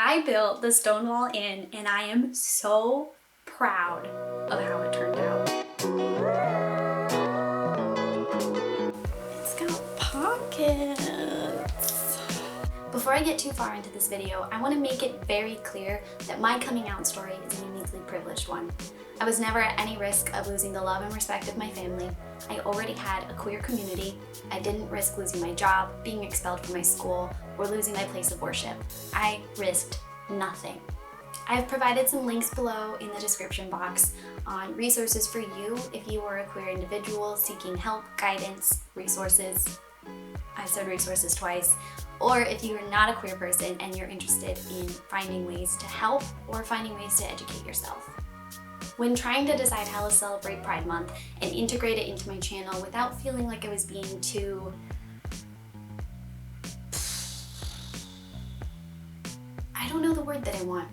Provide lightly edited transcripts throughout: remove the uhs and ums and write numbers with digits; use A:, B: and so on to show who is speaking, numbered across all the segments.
A: I built the Stonewall Inn and I am so proud of how it turned out. It's got pockets. Before I get too far into this video, I want to make it very clear that my coming out story is a uniquely privileged one. I was never at any risk of losing the love and respect of my family. I already had a queer community. I didn't risk losing my job, being expelled from my school, or losing my place of worship. I risked nothing. I have provided some links below in the description box on resources for you if you are a queer individual seeking help, guidance, resources. I said resources twice. Or if you are not a queer person and you're interested in finding ways to help or finding ways to educate yourself. When trying to decide how to celebrate Pride Month and integrate it into my channel without feeling like I was being too... I don't know the word that I want.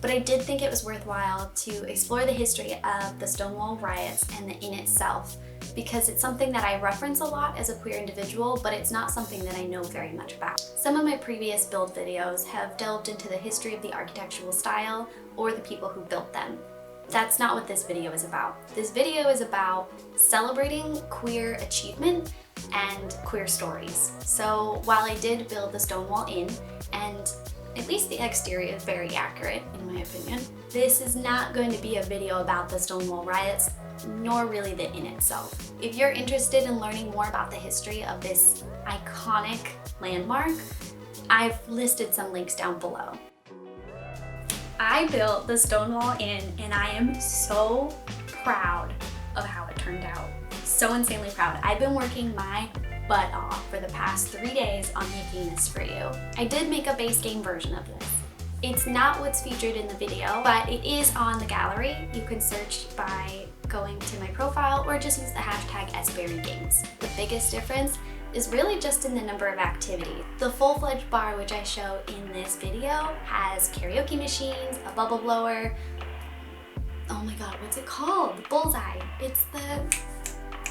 A: But I did think it was worthwhile to explore the history of the Stonewall riots and the Inn itself, because it's something that I reference a lot as a queer individual, but it's not something that I know very much about. Some of my previous build videos have delved into the history of the architectural style or the people who built them. That's not what this video is about. This video is about celebrating queer achievement and queer stories. So while I did build the Stonewall Inn, and at least the exterior is very accurate in my opinion, this is not going to be a video about the Stonewall riots, nor really the inn itself. If you're interested in learning more about the history of this iconic landmark, I've listed some links down below. I built the Stonewall Inn and I am so proud of how it turned out. So insanely proud. I've been working my butt off for the past 3 days on making this for you. I did make a base game version of this. It's not what's featured in the video, but it is on the gallery. You can search by going to my profile or just use the hashtag SberryGames. The biggest difference is really just in the number of activities. The full-fledged bar, which I show in this video, has karaoke machines, a bubble blower, oh my god, what's it called? The bullseye.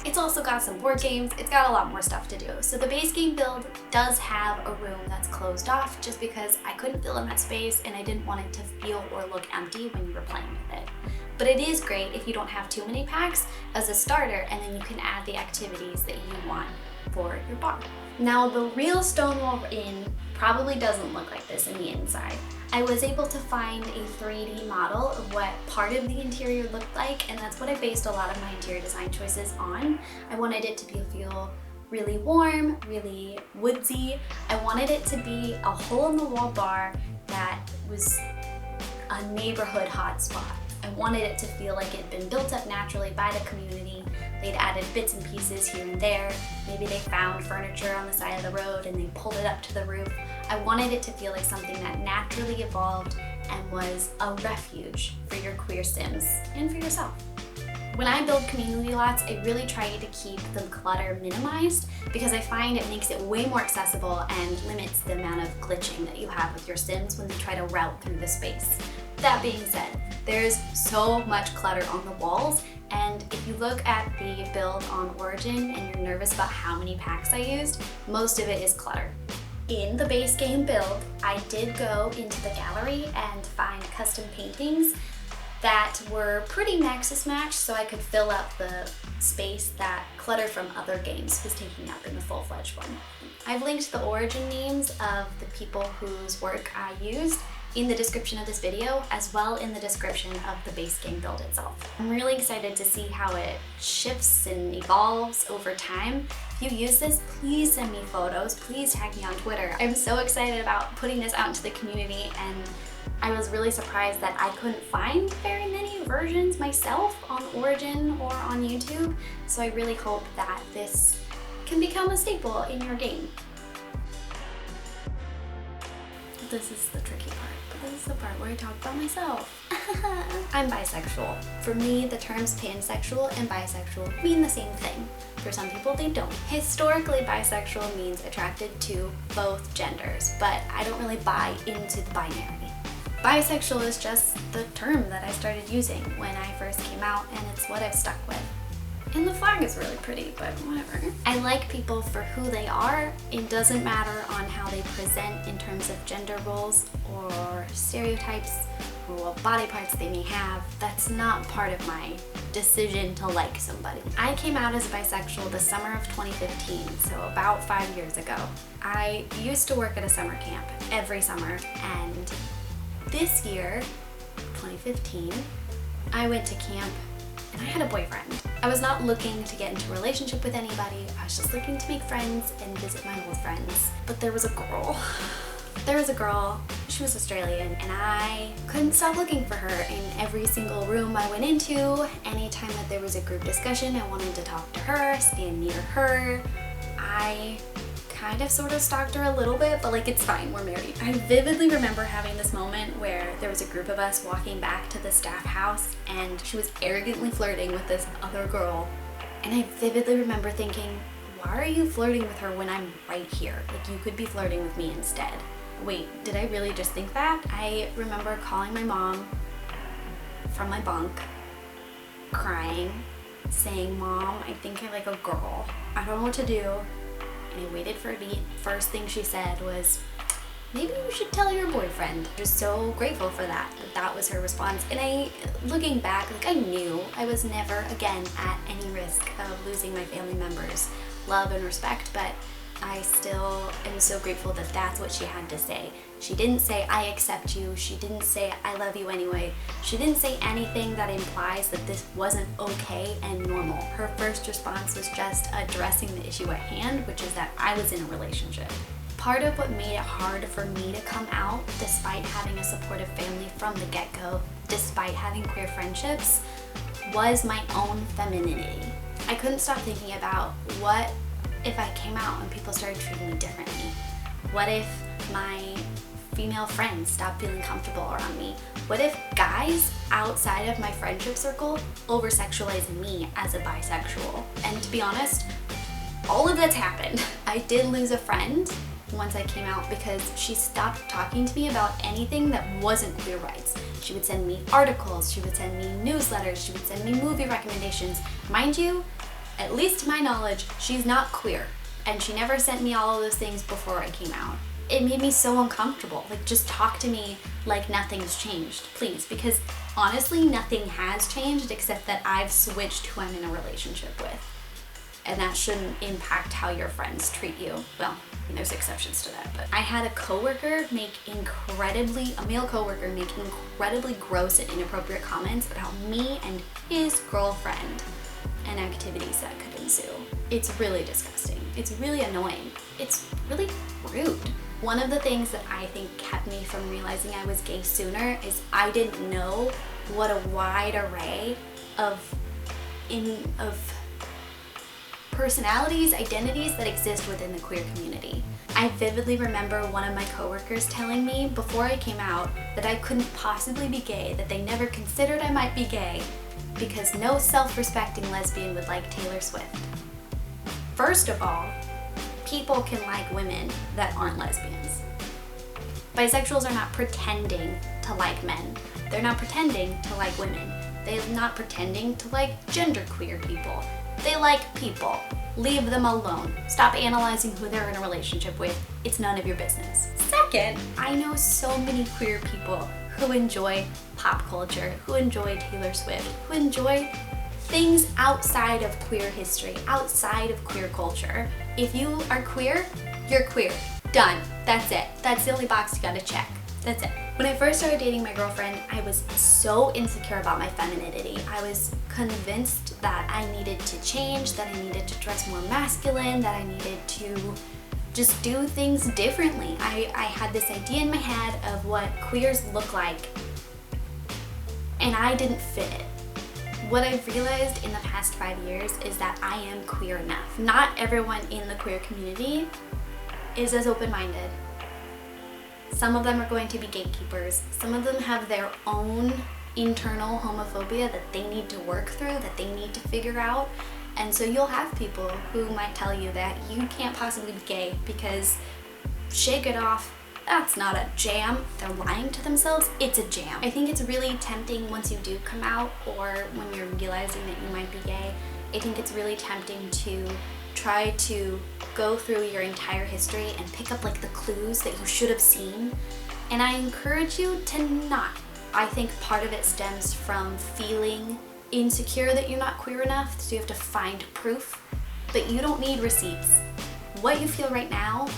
A: It's also got some board games. It's got a lot more stuff to do. So the base game build does have a room that's closed off just because I couldn't fill in that space and I didn't want it to feel or look empty when you were playing with it. But it is great if you don't have too many packs as a starter, and then you can add the activities that you want for your bar. Now the real Stonewall Inn probably doesn't look like this in the inside. I was able to find a 3D model of what part of the interior looked like, and that's what I based a lot of my interior design choices on. I wanted it to feel really warm, really woodsy. I wanted it to be a hole-in-the-wall bar that was a neighborhood hotspot. I wanted it to feel like it had been built up naturally by the community. They'd added bits and pieces here and there. Maybe they found furniture on the side of the road and they pulled it up to the roof. I wanted it to feel like something that naturally evolved and was a refuge for your queer sims and for yourself. When I build community lots, I really try to keep the clutter minimized because I find it makes it way more accessible and limits the amount of glitching that you have with your sims when they try to route through the space. That being said, there's so much clutter on the walls, and if you look at the build on Origin and you're nervous about how many packs I used, most of it is clutter. In the base game build, I did go into the gallery and find custom paintings that were pretty Nexus matched so I could fill up the space that clutter from other games was taking up in the full-fledged one. I've linked the origin names of the people whose work I used in the description of this video, as well in the description of the base game build itself. I'm really excited to see how it shifts and evolves over time. If you use this, please send me photos, please tag me on Twitter. I'm so excited about putting this out into the community, and I was really surprised that I couldn't find very many versions myself on Origin or on YouTube, so I really hope that this can become a staple in your game. This is the tricky part. This is the part where I talk about myself. I'm bisexual. For me, the terms pansexual and bisexual mean the same thing. For some people, they don't. Historically, bisexual means attracted to both genders, but I don't really buy into the binary. Bisexual is just the term that I started using when I first came out, and it's what I've stuck with. And the flag is really pretty, but whatever. I like people for who they are. It doesn't matter on how they present in terms of gender roles or stereotypes or what body parts they may have. That's not part of my decision to like somebody. I came out as bisexual the summer of 2015, so about 5 years ago. I used to work at a summer camp every summer, and this year, 2015, I went to camp and I had a boyfriend. I was not looking to get into a relationship with anybody. I was just looking to make friends and visit my old friends. But there was a girl. She was Australian, and I couldn't stop looking for her in every single room I went into. Anytime that there was a group discussion, I wanted to talk to her, stand near her. I kind of sort of stalked her a little bit, but like, it's fine, we're married. I vividly remember having this moment where there was a group of us walking back to the staff house and she was arrogantly flirting with this other girl. And I vividly remember thinking, why are you flirting with her when I'm right here? Like, you could be flirting with me instead. Wait, did I really just think that? I remember calling my mom from my bunk, crying, saying, Mom, I think I like a girl. I don't know what to do. And I waited for a beat. First thing she said was, maybe you should tell your boyfriend. I was so grateful for that. That was her response. And looking back, like, I knew I was never again at any risk of losing my family members' love and respect, but I still am so grateful that that's what she had to say. She didn't say, I accept you. She didn't say, I love you anyway. She didn't say anything that implies that this wasn't okay and normal. Her first response was just addressing the issue at hand, which is that I was in a relationship. Part of what made it hard for me to come out, despite having a supportive family from the get-go, despite having queer friendships, was my own femininity. I couldn't stop thinking about, what if I came out and people started treating me differently? What if my female friends stopped feeling comfortable around me? What if guys outside of my friendship circle over-sexualize me as a bisexual? And to be honest, all of that's happened. I did lose a friend once I came out because she stopped talking to me about anything that wasn't queer rights. She would send me articles, she would send me newsletters, she would send me movie recommendations. Mind you, at least to my knowledge, she's not queer, and she never sent me all of those things before I came out. It made me so uncomfortable. Like, just talk to me like nothing's changed, please, because honestly, nothing has changed except that I've switched who I'm in a relationship with. And that shouldn't impact how your friends treat you. Well, I mean, there's exceptions to that, but I had a male coworker make incredibly gross and inappropriate comments about me and his girlfriend and activities that could ensue. It's really disgusting. It's really annoying. It's really rude. One of the things that I think kept me from realizing I was gay sooner is I didn't know what a wide array of personalities, identities that exist within the queer community. I vividly remember one of my coworkers telling me before I came out that I couldn't possibly be gay, that they never considered I might be gay, because no self-respecting lesbian would like Taylor Swift. First of all, people can like women that aren't lesbians. Bisexuals are not pretending to like men. They're not pretending to like women. They're not pretending to like genderqueer people. They like people. Leave them alone. Stop analyzing who they're in a relationship with. It's none of your business. Second, I know so many queer people who enjoy pop culture, who enjoy Taylor Swift, who enjoy things outside of queer history, outside of queer culture. If you are queer, you're queer. Done. That's it. That's the only box you gotta check. That's it. When I first started dating my girlfriend, I was so insecure about my femininity. I was convinced that I needed to change, that I needed to dress more masculine, that I needed to just do things differently. I had this idea in my head of what queers look like, and I didn't fit it. What I've realized in the past 5 years is that I am queer enough. Not everyone in the queer community is as open-minded. Some of them are going to be gatekeepers. Some of them have their own internal homophobia that they need to work through, that they need to figure out. And so you'll have people who might tell you that you can't possibly be gay because shake it off, that's not a jam. They're lying to themselves, it's a jam. I think it's really tempting once you do come out, or when you're realizing that you might be gay, I think it's really tempting to try to go through your entire history and pick up like the clues that you should have seen And I encourage you to not. I think part of it stems from feeling insecure that you're not queer enough, so you have to find proof, but you don't need receipts. What you feel right now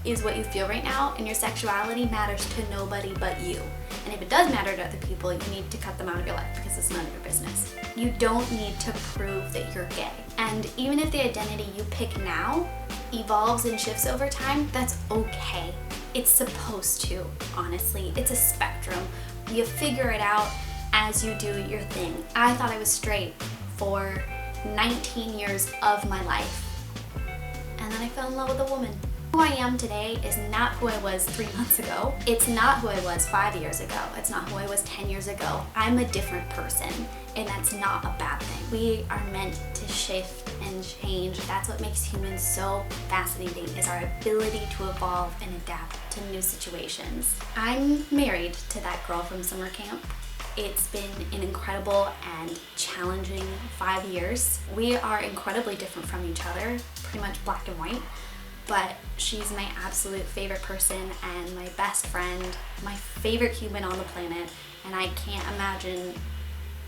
A: is what you feel right now, and your sexuality matters to nobody but you. And if it does matter to other people, you need to cut them out of your life because it's none of your business. You don't need to prove that you're gay. And even if the identity you pick now evolves and shifts over time, that's okay. It's supposed to, honestly. It's a spectrum. You figure it out as you do your thing. I thought I was straight for 19 years of my life. And then I fell in love with a woman. Who I am today is not who I was 3 months ago. It's not who I was 5 years ago. It's not who I was 10 years ago. I'm a different person, and that's not a bad thing. We are meant to shift and change. That's what makes humans so fascinating, is our ability to evolve and adapt to new situations. I'm married to that girl from summer camp. It's been an incredible and challenging 5 years. We are incredibly different from each other, pretty much black and white. But she's my absolute favorite person and my best friend, my favorite human on the planet, and I can't imagine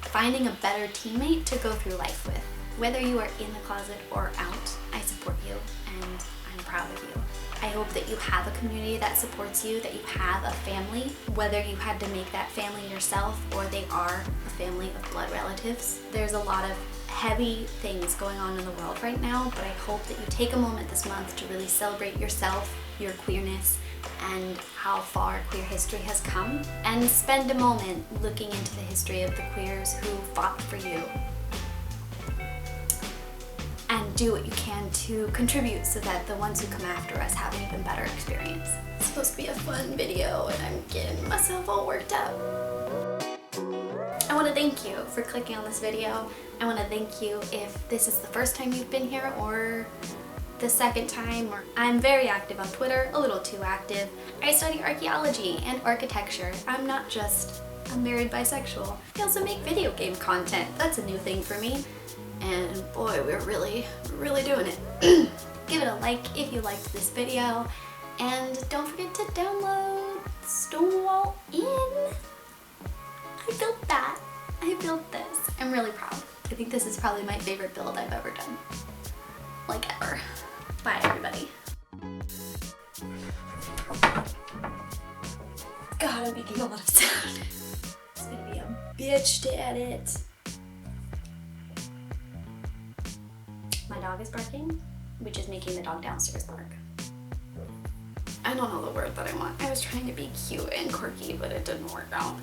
A: finding a better teammate to go through life with. Whether you are in the closet or out, I support you and I'm proud of you. I hope that you have a community that supports you, that you have a family, whether you had to make that family yourself or they are a family of blood relatives. There's a lot of heavy things going on in the world right now, but I hope that you take a moment this month to really celebrate yourself, your queerness, and how far queer history has come, and spend a moment looking into the history of the queers who fought for you. And do what you can to contribute so that the ones who come after us have an even better experience. It's supposed to be a fun video and I'm getting myself all worked up. I want to thank you for clicking on this video. I want to thank you if this is the first time you've been here or the second time. I'm very active on Twitter, a little too active. I study archaeology and architecture. I'm not just a married bisexual. I also make video game content. That's a new thing for me. And boy, we're really doing it. Give it a like if you liked this video. And don't forget to download Stonewall Inn. I built that. I built this. I'm really proud. I think this is probably my favorite build I've ever done. Like ever. Bye everybody. God, I'm making a lot of sound. It's gonna be a bitch to edit. My dog is barking, which is making the dog downstairs bark. I don't know the word that I want. I was trying to be cute and quirky, but it didn't work out.